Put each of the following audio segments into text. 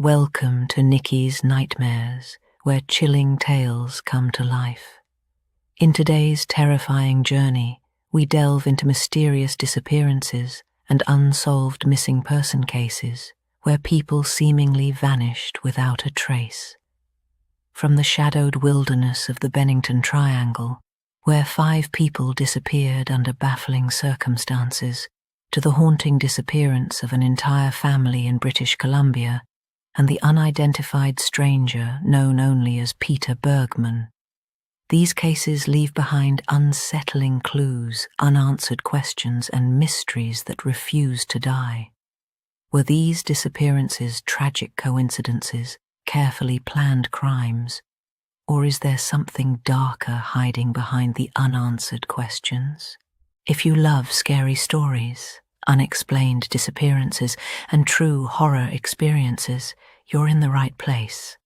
Welcome to Nikki's Nightmares, where chilling tales come to life. In today's terrifying journey, we delve into mysterious disappearances and unsolved missing person cases where people seemingly vanished without a trace. From the shadowed wilderness of the Bennington Triangle, where 5 people disappeared under baffling circumstances, to the haunting disappearance of an entire family in British Columbia, and the unidentified stranger known only as Peter Bergmann. These cases leave behind unsettling clues, unanswered questions, and mysteries that refuse to die. Were these disappearances tragic coincidences, carefully planned crimes, or is there something darker hiding behind the unanswered questions? If you love scary stories, unexplained disappearances, and true horror experiences, you're in the right place.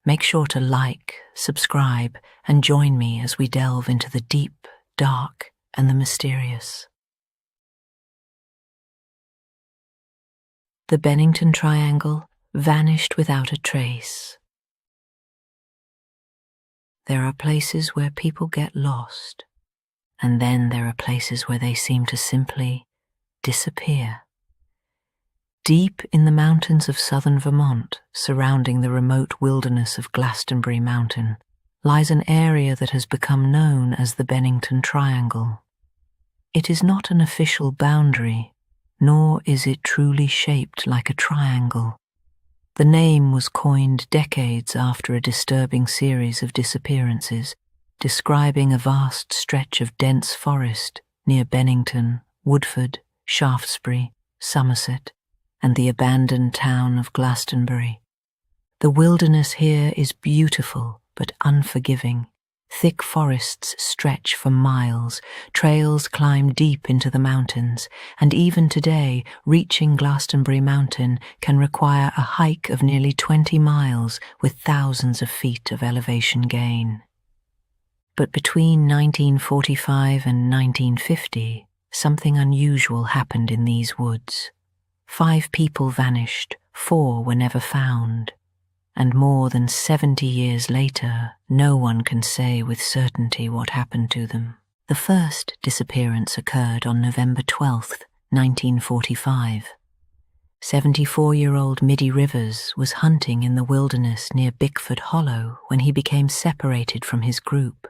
Make sure to like, subscribe, and join me as we delve into the deep, dark, and the mysterious. The Bennington Triangle vanished without a trace. There are places where people get lost, and then there are places where they seem to simply disappear. Deep in the mountains of southern Vermont, surrounding the remote wilderness of Glastonbury Mountain, lies an area that has become known as the Bennington Triangle. It is not an official boundary, nor is it truly shaped like a triangle. The name was coined decades after a disturbing series of disappearances, describing a vast stretch of dense forest near Bennington, Woodford, Shaftesbury, Somerset, and the abandoned town of Glastonbury. The wilderness here is beautiful but unforgiving. Thick forests stretch for miles, trails climb deep into the mountains, and even today, reaching Glastonbury Mountain can require a hike of nearly 20 miles with thousands of feet of elevation gain. But between 1945 and 1950, something unusual happened in these woods. 5 people vanished, 4 were never found, and more than 70 years later, no one can say with certainty what happened to them. The first disappearance occurred on November 12, 1945. 74-year-old Middy Rivers was hunting in the wilderness near Bickford Hollow when he became separated from his group.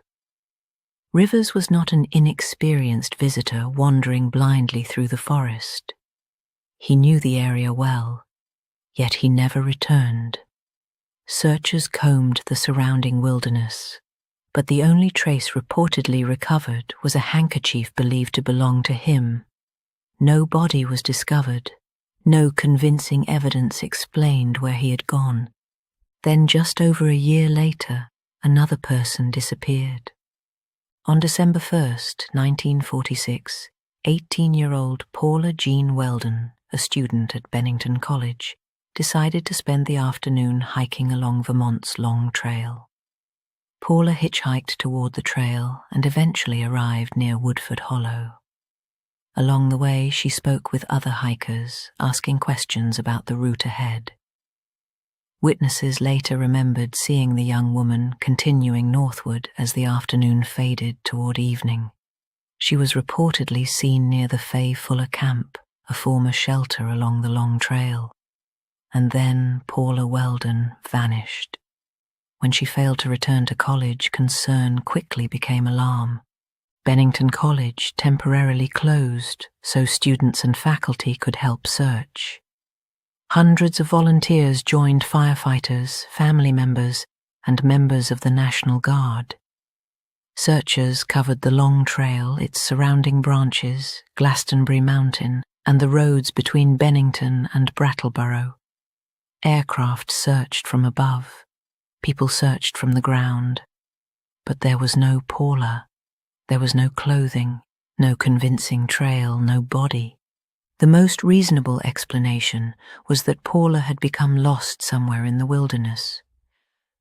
Rivers was not an inexperienced visitor wandering blindly through the forest. He knew the area well, yet he never returned. Searchers combed the surrounding wilderness, but the only trace reportedly recovered was a handkerchief believed to belong to him. No body was discovered. No convincing evidence explained where he had gone. Then just over a year later, another person disappeared. On December 1st, 1946, 18-year-old Paula Jean Weldon, a student at Bennington College, decided to spend the afternoon hiking along Vermont's Long Trail. Paula hitchhiked toward the trail and eventually arrived near Woodford Hollow. Along the way, she spoke with other hikers, asking questions about the route ahead. Witnesses later remembered seeing the young woman continuing northward as the afternoon faded toward evening. She was reportedly seen near the Fay Fuller camp, a former shelter along the Long Trail. And then Paula Weldon vanished. When she failed to return to college, concern quickly became alarm. Bennington College temporarily closed so students and faculty could help search. Hundreds of volunteers joined firefighters, family members, and members of the National Guard. Searchers covered the Long Trail, its surrounding branches, Glastonbury Mountain, and the roads between Bennington and Brattleboro. Aircraft searched from above. People searched from the ground. But there was no Paula. There was no clothing, no convincing trail, no body. The most reasonable explanation was that Paula had become lost somewhere in the wilderness.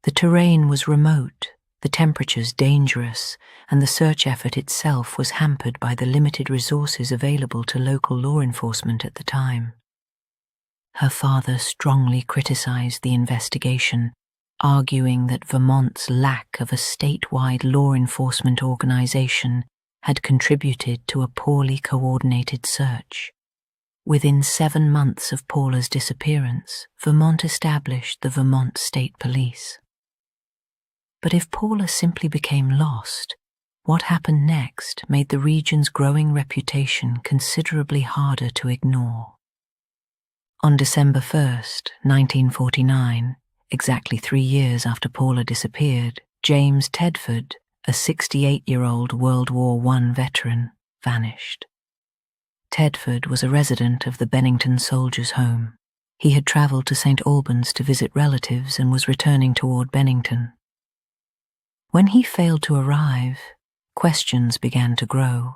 The terrain was remote, the temperatures dangerous, and the search effort itself was hampered by the limited resources available to local law enforcement at the time. her father strongly criticized the investigation, arguing that Vermont's lack of a statewide law enforcement organization had contributed to a poorly coordinated search. Within 7 months of Paula's disappearance, Vermont established the Vermont State Police. But if Paula simply became lost, what happened next made the region's growing reputation considerably harder to ignore. On December 1st, 1949, exactly 3 years after Paula disappeared, James Tedford, a 68-year-old World War I veteran, vanished. Tedford was a resident of the Bennington Soldiers' Home. He had traveled to St. Albans to visit relatives and was returning toward Bennington. When he failed to arrive, questions began to grow.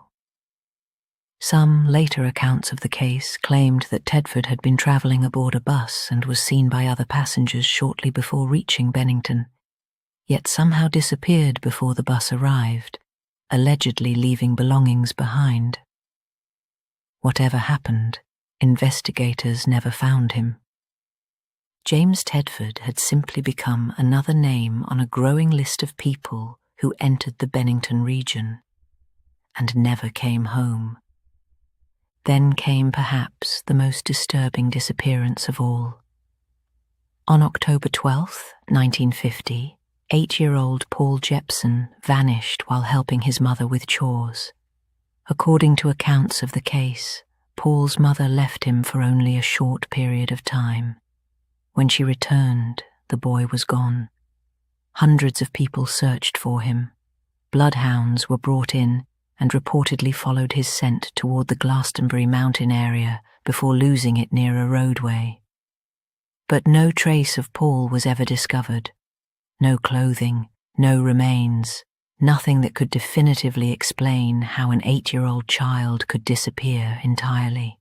Some later accounts of the case claimed that Tedford had been traveling aboard a bus and was seen by other passengers shortly before reaching Bennington, yet somehow disappeared before the bus arrived, allegedly leaving belongings behind. Whatever happened, investigators never found him. James Tedford had simply become another name on a growing list of people who entered the Bennington region and never came home. Then came perhaps the most disturbing disappearance of all. On October 12, 1950, 8-year-old Paul Jepson vanished while helping his mother with chores. According to accounts of the case, Paul's mother left him for only a short period of time. When she returned, the boy was gone. Hundreds of people searched for him. Bloodhounds were brought in and reportedly followed his scent toward the Glastonbury mountain area before losing it near a roadway. But no trace of Paul was ever discovered. No clothing, no remains, nothing that could definitively explain how an 8-year-old child could disappear entirely.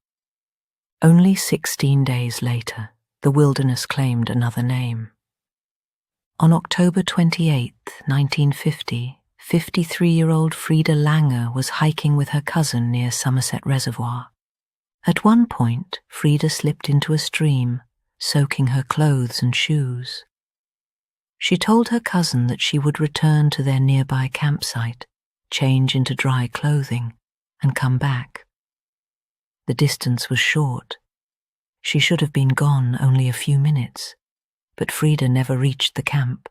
Only 16 days later, the wilderness claimed another name. On October 28, 1950, 53-year-old Frida Langer was hiking with her cousin near Somerset Reservoir. At one point, Frida slipped into a stream, soaking her clothes and shoes. She told her cousin that she would return to their nearby campsite, change into dry clothing, and come back. The distance was short. She should have been gone only a few minutes, but Frida never reached the camp.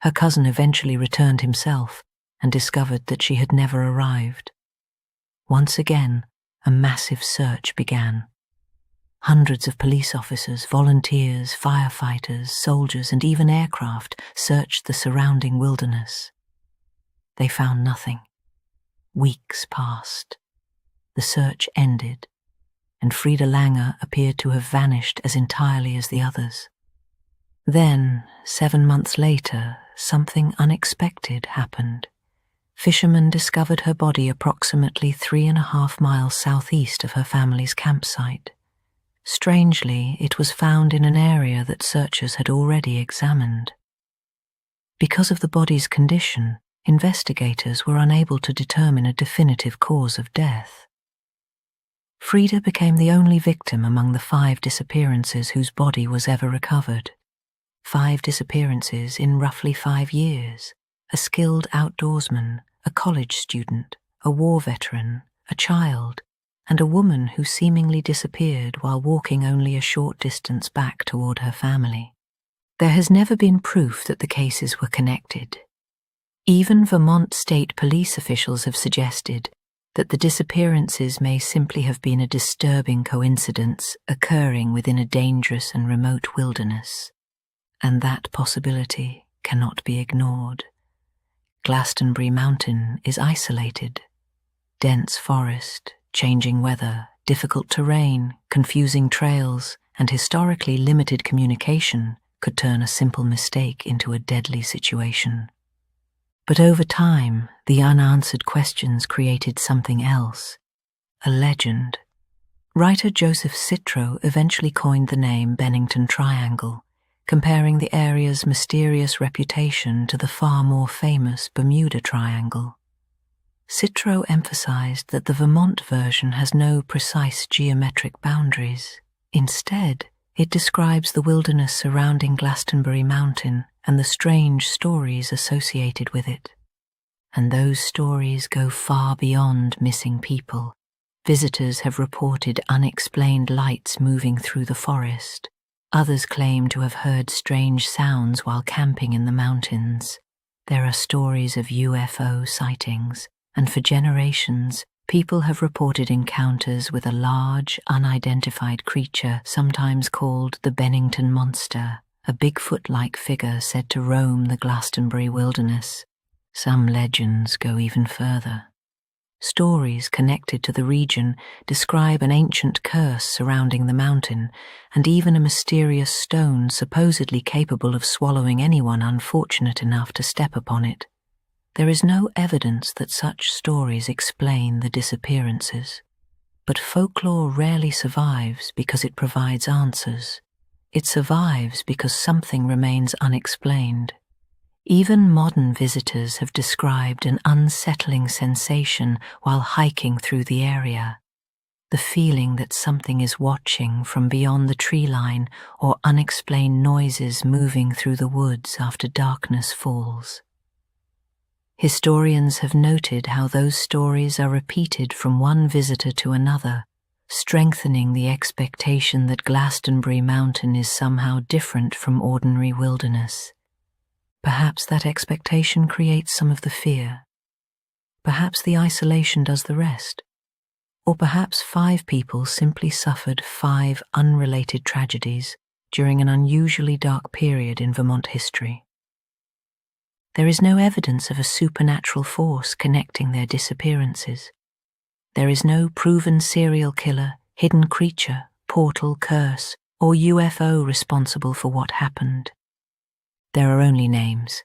Her cousin eventually returned himself and discovered that she had never arrived. Once again, a massive search began. Hundreds of police officers, volunteers, firefighters, soldiers, and even aircraft searched the surrounding wilderness. They found nothing. Weeks passed. The search ended, and Frida Langer appeared to have vanished as entirely as the others. Then, 7 months later, something unexpected happened. Fishermen discovered her body approximately 3.5 miles southeast of her family's campsite. Strangely, it was found in an area that searchers had already examined. Because of the body's condition, investigators were unable to determine a definitive cause of death. Frida became the only victim among the 5 disappearances whose body was ever recovered. 5 disappearances in roughly 5 years. A skilled outdoorsman, a college student, a war veteran, a child, and a woman who seemingly disappeared while walking only a short distance back toward her family. There has never been proof that the cases were connected. Even Vermont State Police officials have suggested that the disappearances may simply have been a disturbing coincidence occurring within a dangerous and remote wilderness, and that possibility cannot be ignored. Glastonbury Mountain is isolated. Dense forest, changing weather, difficult terrain, confusing trails, and historically limited communication could turn a simple mistake into a deadly situation. But over time, the unanswered questions created something else, a legend. Writer Joseph Citro eventually coined the name Bennington Triangle, comparing the area's mysterious reputation to the far more famous Bermuda Triangle. Citro emphasized that the Vermont version has no precise geometric boundaries. Instead, it describes the wilderness surrounding Glastonbury Mountain and the strange stories associated with it. And those stories go far beyond missing people. Visitors have reported unexplained lights moving through the forest. Others claim to have heard strange sounds while camping in the mountains. There are stories of UFO sightings, and for generations, people have reported encounters with a large, unidentified creature, sometimes called the Bennington monster, a Bigfoot-like figure said to roam the Glastonbury wilderness. Some legends go even further. Stories connected to the region describe an ancient curse surrounding the mountain, and even a mysterious stone supposedly capable of swallowing anyone unfortunate enough to step upon it. There is no evidence that such stories explain the disappearances, but folklore rarely survives because it provides answers. It survives because something remains unexplained. Even modern visitors have described an unsettling sensation while hiking through the area. The feeling that something is watching from beyond the tree line, or unexplained noises moving through the woods after darkness falls. Historians have noted how those stories are repeated from one visitor to another, strengthening the expectation that Glastonbury Mountain is somehow different from ordinary wilderness. Perhaps that expectation creates some of the fear. Perhaps the isolation does the rest. Or perhaps 5 people simply suffered 5 unrelated tragedies during an unusually dark period in Vermont history. There is no evidence of a supernatural force connecting their disappearances. There is no proven serial killer, hidden creature, portal, curse, or UFO responsible for what happened. There are only names: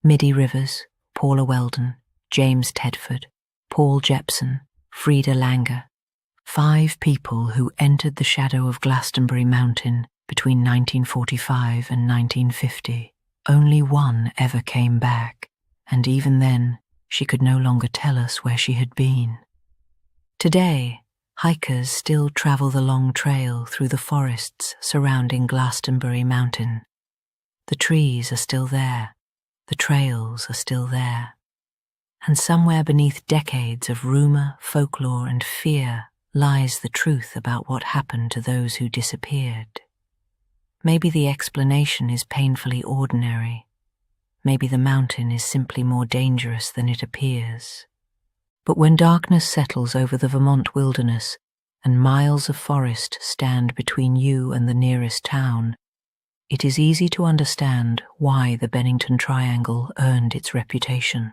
Middy Rivers, Paula Weldon, James Tedford, Paul Jepson, Frida Langer. 5 people who entered the shadow of Glastonbury Mountain between 1945 and 1950. Only one ever came back, and even then, she could no longer tell us where she had been. Today, hikers still travel the long trail through the forests surrounding Glastonbury Mountain. The trees are still there, the trails are still there, and somewhere beneath decades of rumor, folklore, and fear lies the truth about what happened to those who disappeared. Maybe the explanation is painfully ordinary. Maybe the mountain is simply more dangerous than it appears. But when darkness settles over the Vermont wilderness and miles of forest stand between you and the nearest town, it is easy to understand why the Bennington Triangle earned its reputation.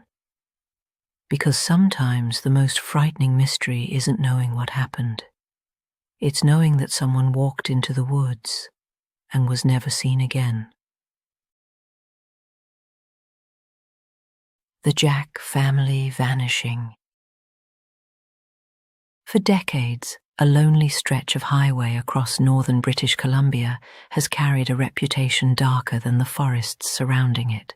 Because sometimes the most frightening mystery isn't knowing what happened. It's knowing that someone walked into the woods and was never seen again. The Jack family vanishing. For decades, a lonely stretch of highway across northern British Columbia has carried a reputation darker than the forests surrounding it.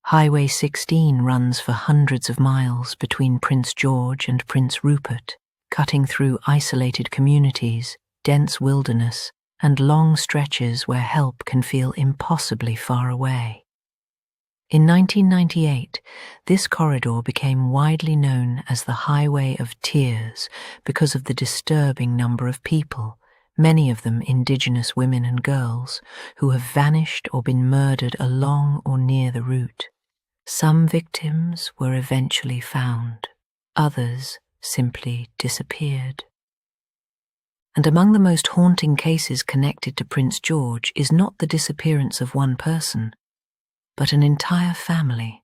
Highway 16 runs for hundreds of miles between Prince George and Prince Rupert, cutting through isolated communities, dense wilderness, and long stretches where help can feel impossibly far away. In 1998, this corridor became widely known as the Highway of Tears because of the disturbing number of people, many of them Indigenous women and girls, who have vanished or been murdered along or near the route. Some victims were eventually found, others simply disappeared. And among the most haunting cases connected to Prince George is not the disappearance of one person, but an entire family.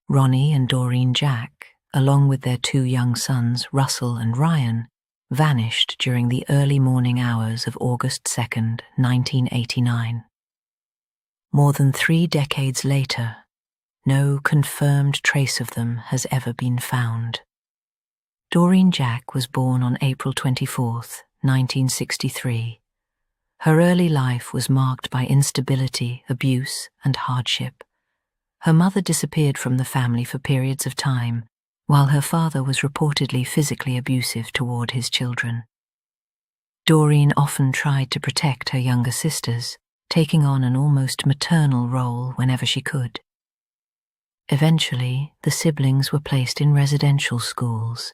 Ronnie and Doreen Jack, along with their 2 young sons, Russell and Ryan, vanished during the early morning hours of August 2nd, 1989. More than 3 decades later, no confirmed trace of them has ever been found. Doreen Jack was born on April 24th, 1963. Her early life was marked by instability, abuse, and hardship. Her mother disappeared from the family for periods of time, while her father was reportedly physically abusive toward his children. Doreen often tried to protect her younger sisters, taking on an almost maternal role whenever she could. Eventually, the siblings were placed in residential schools,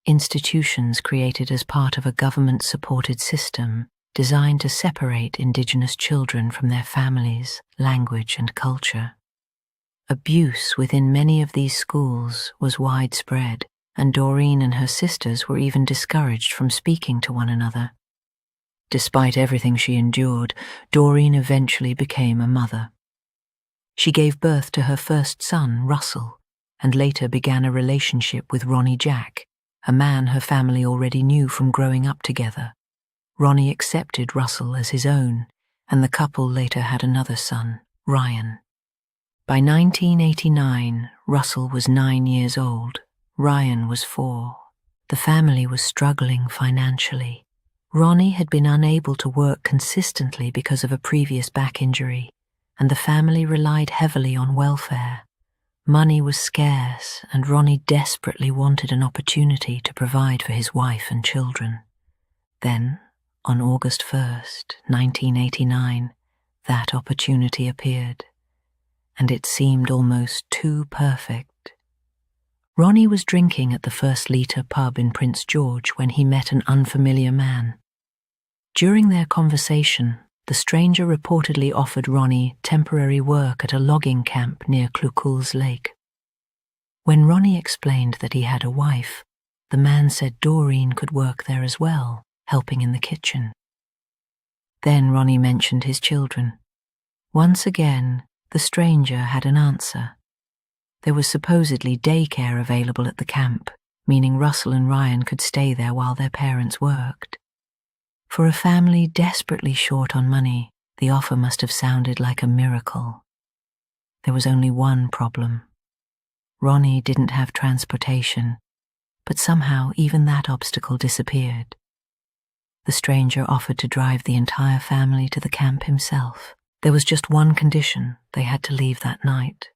institutions created as part of a government-supported system designed to separate Indigenous children from their families, language, and culture. Abuse within many of these schools was widespread, and Doreen and her sisters were even discouraged from speaking to one another. Despite everything she endured, Doreen eventually became a mother. She gave birth to her first son, Russell, and later began a relationship with Ronnie Jack, a man her family already knew from growing up together. Ronnie accepted Russell as his own, and the couple later had another son, Ryan. By 1989, Russell was 9 years old. Ryan was 4. The family was struggling financially. Ronnie had been unable to work consistently because of a previous back injury, and the family relied heavily on welfare. Money was scarce, and Ronnie desperately wanted an opportunity to provide for his wife and children. Then, on August 1st, 1989, that opportunity appeared, and it seemed almost too perfect. Ronnie was drinking at the First Litre pub in Prince George when he met an unfamiliar man. During their conversation, the stranger reportedly offered Ronnie temporary work at a logging camp near Clucouls Lake. When Ronnie explained that he had a wife, the man said Doreen could work there as well, helping in the kitchen. Then Ronnie mentioned his children. Once again, the stranger had an answer. There was supposedly daycare available at the camp, meaning Russell and Ryan could stay there while their parents worked. For a family desperately short on money, the offer must have sounded like a miracle. There was only one problem. Ronnie didn't have transportation, but somehow even that obstacle disappeared. The stranger offered to drive the entire family to the camp himself. There was just one condition: they had to leave that night.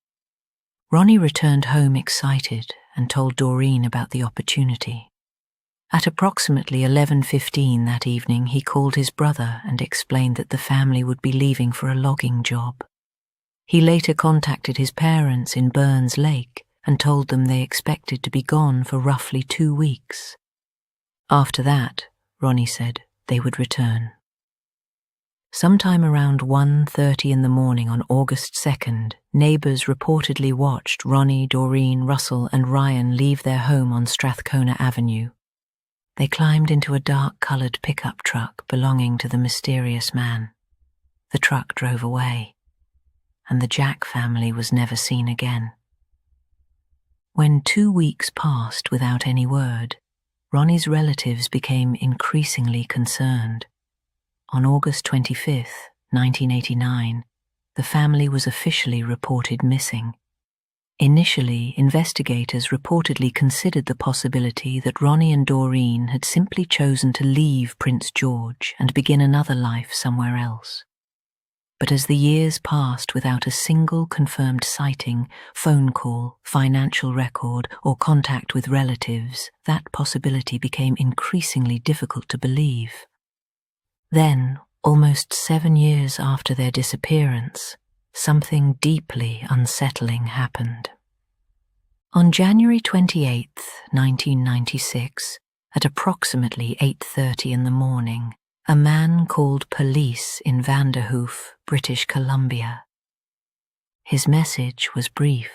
Ronnie returned home excited and told Doreen about the opportunity. At approximately 11:15 that evening, he called his brother and explained that the family would be leaving for a logging job. He later contacted his parents in Burns Lake and told them they expected to be gone for roughly 2 weeks. After that, Ronnie said, they would return. Sometime around 1:30 in the morning on August 2nd, neighbours reportedly watched Ronnie, Doreen, Russell and Ryan leave their home on Strathcona Avenue. They climbed into a dark-coloured pickup truck belonging to the mysterious man. The truck drove away, and the Jack family was never seen again. When 2 weeks passed without any word, Ronnie's relatives became increasingly concerned. On August 25th, 1989, the family was officially reported missing. Initially, investigators reportedly considered the possibility that Ronnie and Doreen had simply chosen to leave Prince George and begin another life somewhere else. But as the years passed without a single confirmed sighting, phone call, financial record, or contact with relatives, that possibility became increasingly difficult to believe. Then, almost 7 years after their disappearance, something deeply unsettling happened. On January 28, 1996, at approximately 8:30 in the morning, a man called police in Vanderhoof, British Columbia. His message was brief.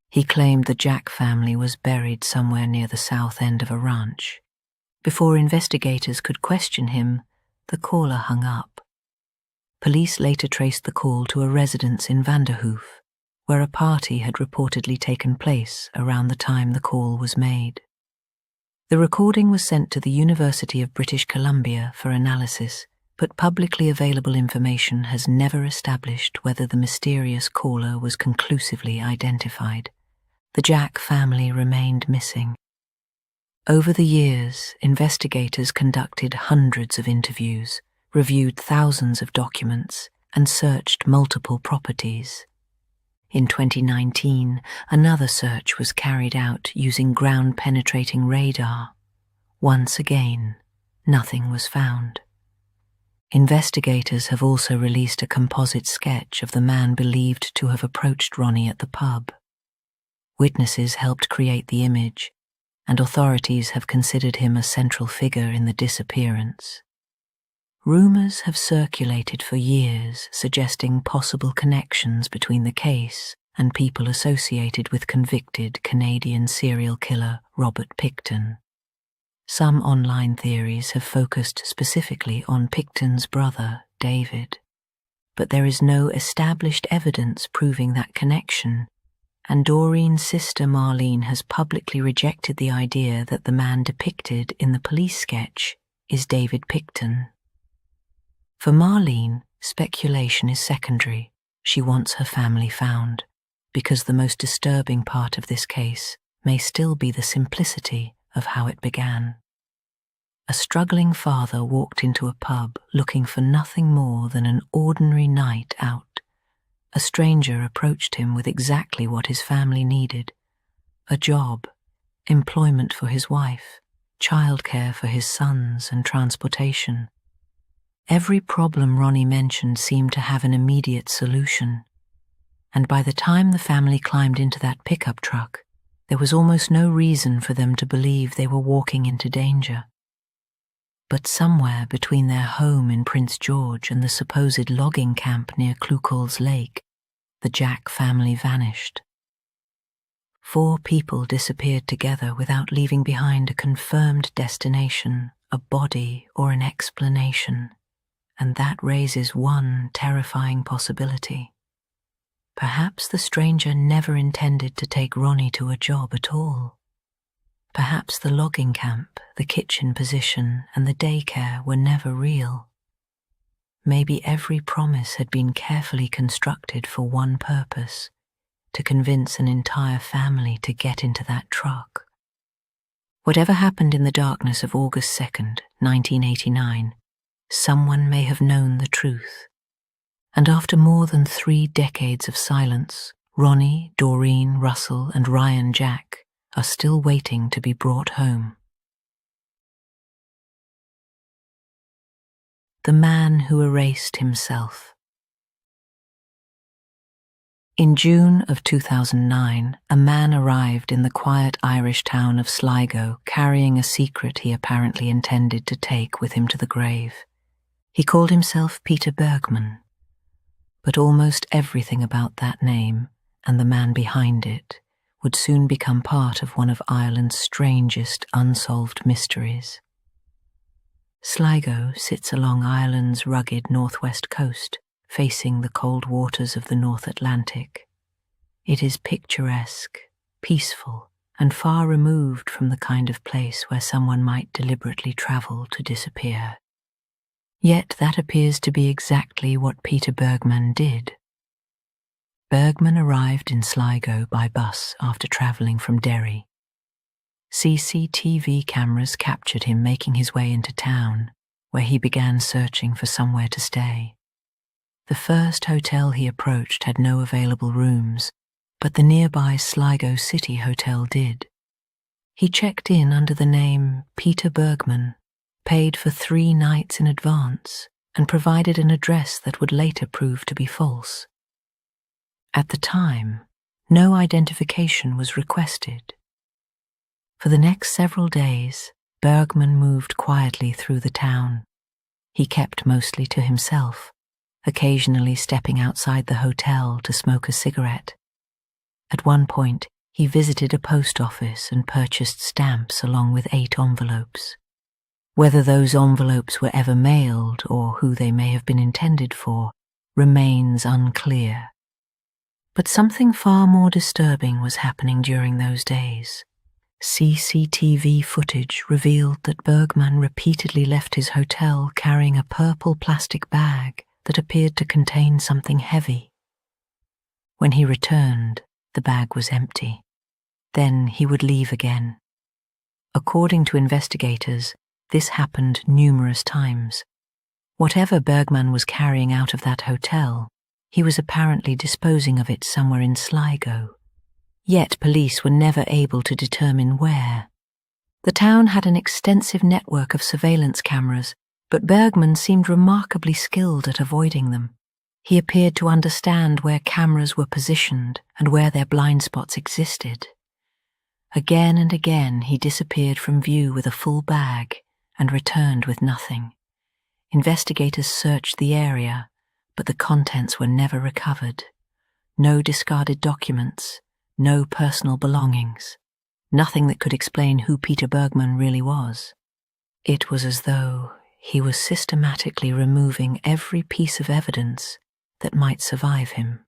He claimed the Jack family was buried somewhere near the south end of a ranch. Before investigators could question him, the caller hung up. Police later traced the call to a residence in Vanderhoof, where a party had reportedly taken place around the time the call was made. The recording was sent to the University of British Columbia for analysis, but publicly available information has never established whether the mysterious caller was conclusively identified. The Jack family remained missing. Over the years, investigators conducted hundreds of interviews, reviewed thousands of documents, and searched multiple properties. In 2019, another search was carried out using ground-penetrating radar. Once again, nothing was found. Investigators have also released a composite sketch of the man believed to have approached Ronnie at the pub. Witnesses helped create the image, and authorities have considered him a central figure in the disappearance. Rumors have circulated for years suggesting possible connections between the case and people associated with convicted Canadian serial killer Robert Pickton. Some online theories have focused specifically on Pickton's brother, David, but there is no established evidence proving that connection, and Doreen's sister Marlene has publicly rejected the idea that the man depicted in the police sketch is David Pickton. For Marlene, speculation is secondary. She wants her family found, because the most disturbing part of this case may still be the simplicity of how it began. A struggling father walked into a pub looking for nothing more than an ordinary night out. A stranger approached him with exactly what his family needed: a job, employment for his wife, childcare for his sons, and transportation. Every problem Ronnie mentioned seemed to have an immediate solution, and by the time the family climbed into that pickup truck, there was almost no reason for them to believe they were walking into danger. But somewhere between their home in Prince George and the supposed logging camp near Cluckol's Lake, the Jack family vanished. 4 people disappeared together without leaving behind a confirmed destination, a body, or an explanation, and that raises one terrifying possibility. Perhaps the stranger never intended to take Ronnie to a job at all. Perhaps the logging camp, the kitchen position, and the daycare were never real. Maybe every promise had been carefully constructed for one purpose: to convince an entire family to get into that truck. Whatever happened in the darkness of August 2nd, 1989, someone may have known the truth. And after more than 3 decades of silence, Ronnie, Doreen, Russell, and Ryan Jack are still waiting to be brought home. The man who erased himself. In June of 2009, a man arrived in the quiet Irish town of Sligo carrying a secret he apparently intended to take with him to the grave. He called himself Peter Bergmann, but almost everything about that name and the man behind it would soon become part of one of Ireland's strangest unsolved mysteries. Sligo sits along Ireland's rugged northwest coast, facing the cold waters of the North Atlantic. It is picturesque, peaceful, and far removed from the kind of place where someone might deliberately travel to disappear. Yet that appears to be exactly what Peter Bergmann did. Bergmann arrived in Sligo by bus after travelling from Derry. CCTV cameras captured him making his way into town, where he began searching for somewhere to stay. The first hotel he approached had no available rooms, but the nearby Sligo City Hotel did. He checked in under the name Peter Bergmann, paid for 3 nights in advance, and provided an address that would later prove to be false. At the time, no identification was requested. For the next several days, Bergmann moved quietly through the town. He kept mostly to himself, occasionally stepping outside the hotel to smoke a cigarette. At one point, he visited a post office and purchased stamps along with 8 envelopes. Whether those envelopes were ever mailed or who they may have been intended for remains unclear. But something far more disturbing was happening during those days. CCTV footage revealed that Bergmann repeatedly left his hotel carrying a purple plastic bag that appeared to contain something heavy. When he returned, the bag was empty. Then he would leave again. According to investigators, this happened numerous times. Whatever Bergmann was carrying out of that hotel, he was apparently disposing of it somewhere in Sligo. Yet police were never able to determine where. The town had an extensive network of surveillance cameras, but Bergmann seemed remarkably skilled at avoiding them. He appeared to understand where cameras were positioned and where their blind spots existed. Again and again he disappeared from view with a full bag and returned with nothing. Investigators searched the area, but the contents were never recovered. No discarded documents, no personal belongings, nothing that could explain who Peter Bergmann really was. It was as though he was systematically removing every piece of evidence that might survive him.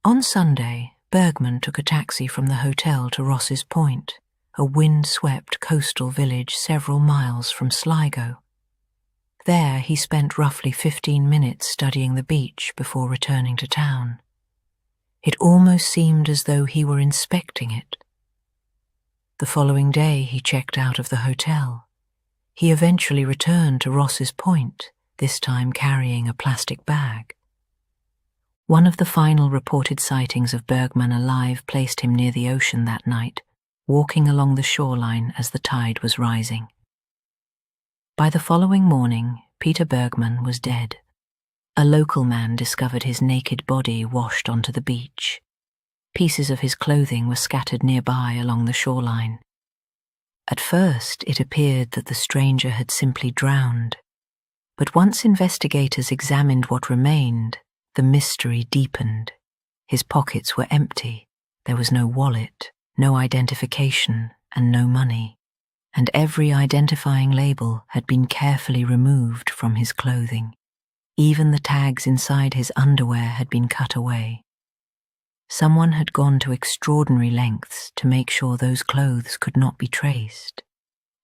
On Sunday, Bergmann took a taxi from the hotel to Ross's Point, a wind-swept coastal village several miles from Sligo. There he spent roughly 15 minutes studying the beach before returning to town. It almost seemed as though he were inspecting it. The following day he checked out of the hotel. He eventually returned to Ross's Point, this time carrying a plastic bag. One of the final reported sightings of Bergmann alive placed him near the ocean that night, walking along the shoreline as the tide was rising. By the following morning, Peter Bergmann was dead. A local man discovered his naked body washed onto the beach. Pieces of his clothing were scattered nearby along the shoreline. At first, it appeared that the stranger had simply drowned, but once investigators examined what remained, the mystery deepened. His pockets were empty, there was no wallet, no identification, and no money, and every identifying label had been carefully removed from his clothing. Even the tags inside his underwear had been cut away. Someone had gone to extraordinary lengths to make sure those clothes could not be traced.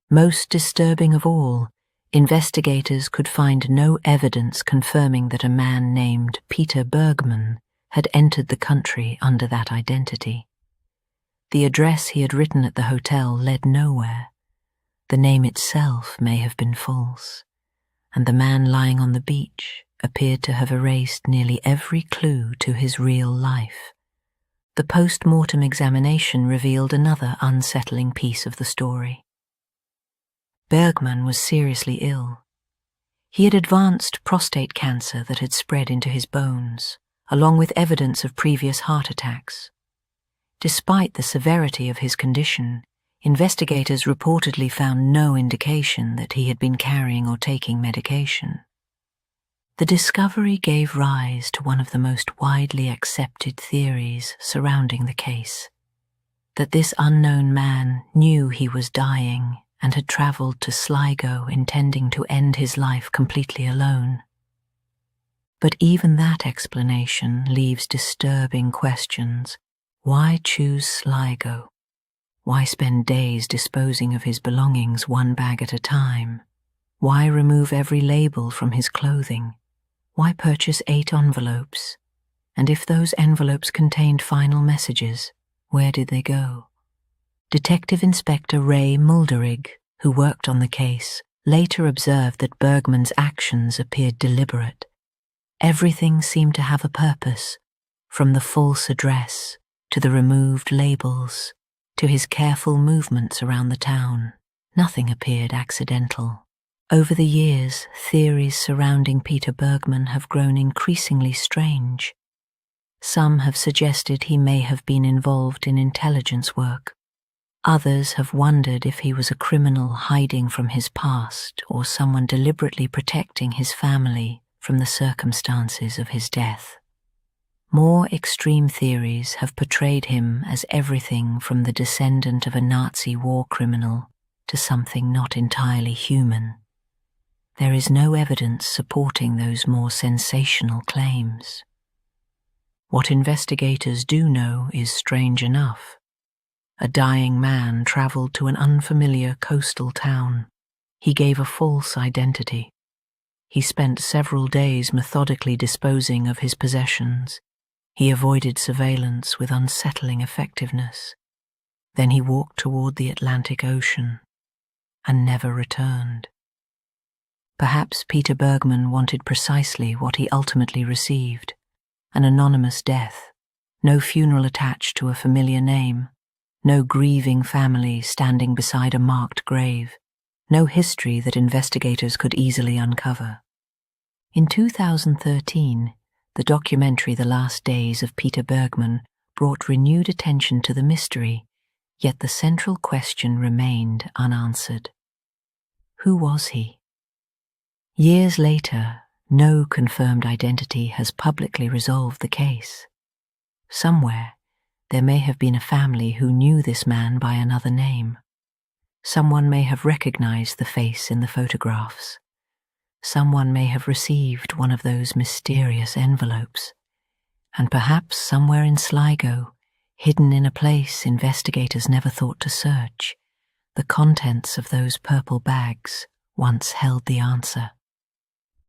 Most disturbing of all, investigators could find no evidence confirming that a man named Peter Bergmann had entered the country under that identity. The address he had written at the hotel led nowhere. The name itself may have been false, and the man lying on the beach appeared to have erased nearly every clue to his real life. The post-mortem examination revealed another unsettling piece of the story. Bergmann was seriously ill. He had advanced prostate cancer that had spread into his bones, along with evidence of previous heart attacks. Despite the severity of his condition, investigators reportedly found no indication that he had been carrying or taking medication. The discovery gave rise to one of the most widely accepted theories surrounding the case, that this unknown man knew he was dying and had travelled to Sligo intending to end his life completely alone. But even that explanation leaves disturbing questions. Why choose Sligo? Why spend days disposing of his belongings one bag at a time? Why remove every label from his clothing? Why purchase 8 envelopes? And if those envelopes contained final messages, where did they go? Detective Inspector Ray Mulderig, who worked on the case, later observed that Bergmann's actions appeared deliberate. Everything seemed to have a purpose, from the false address to the removed labels to his careful movements around the town. Nothing appeared accidental. Over the years, theories surrounding Peter Bergmann have grown increasingly strange. Some have suggested he may have been involved in intelligence work. Others have wondered if he was a criminal hiding from his past or someone deliberately protecting his family from the circumstances of his death. More extreme theories have portrayed him as everything from the descendant of a Nazi war criminal to something not entirely human. There is no evidence supporting those more sensational claims. What investigators do know is strange enough. A dying man travelled to an unfamiliar coastal town. He gave a false identity. He spent several days methodically disposing of his possessions. He avoided surveillance with unsettling effectiveness. Then he walked toward the Atlantic Ocean and never returned. Perhaps Peter Bergmann wanted precisely what he ultimately received, an anonymous death, no funeral attached to a familiar name, No grieving family standing beside a marked grave. No history that investigators could easily uncover. In 2013, the documentary The Last Days of Peter Bergmann brought renewed attention to the mystery, yet the central question remained unanswered. Who was he? Years later, no confirmed identity has publicly resolved the case. Somewhere, there may have been a family who knew this man by another name. Someone may have recognized the face in the photographs. Someone may have received one of those mysterious envelopes. And perhaps somewhere in Sligo, hidden in a place investigators never thought to search, the contents of those purple bags once held the answer.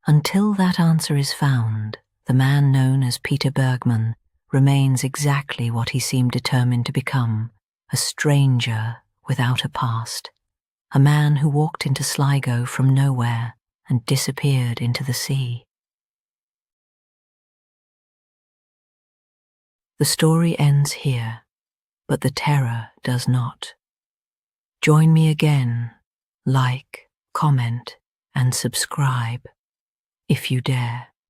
Until that answer is found, the man known as Peter Bergmann remains exactly what he seemed determined to become, a stranger without a past, a man who walked into Sligo from nowhere and disappeared into the sea. The story ends here, but the terror does not. Join me again, like, comment, and subscribe, if you dare.